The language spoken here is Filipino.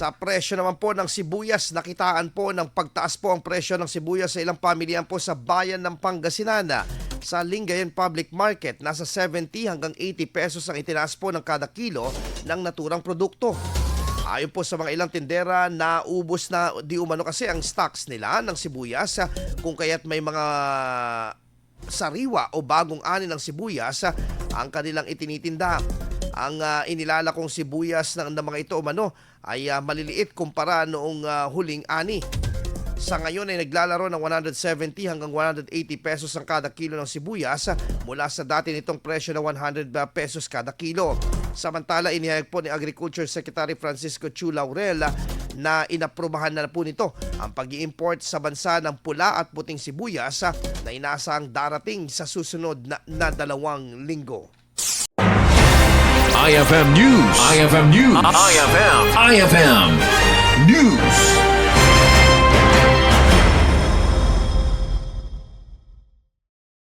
Sa presyo naman po ng sibuyas, nakitaan po ng pagtaas po ang presyo ng sibuyas sa ilang pamilyan po sa bayan ng Pangasinan. Sa Lingayen Public Market, nasa 70 hanggang 80 pesos ang itinaas po ng kada kilo ng naturang produkto. Ayon po sa mga ilang tindera, naubos na di umano kasi ang stocks nila ng sibuyas, kung kaya't may mga sariwa o bagong ani ng sibuyas ang kanilang itinitinda. Ang inilala kong sibuyas ng mga ito umano ay maliliit kumpara noong huling ani. Sa ngayon ay naglalaro ng 170 hanggang 180 pesos ang kada kilo ng sibuyas mula sa dati nitong presyo na 100 pesos kada kilo. Samantala, inihayag po ni Agriculture Secretary Francisco Chu Laurel na inaprubahan na po nito ang pag-i-import sa bansa ng pula at puting sibuyas na inaasahang darating sa susunod na 2 linggo. IFM News. IFM News. IFM News.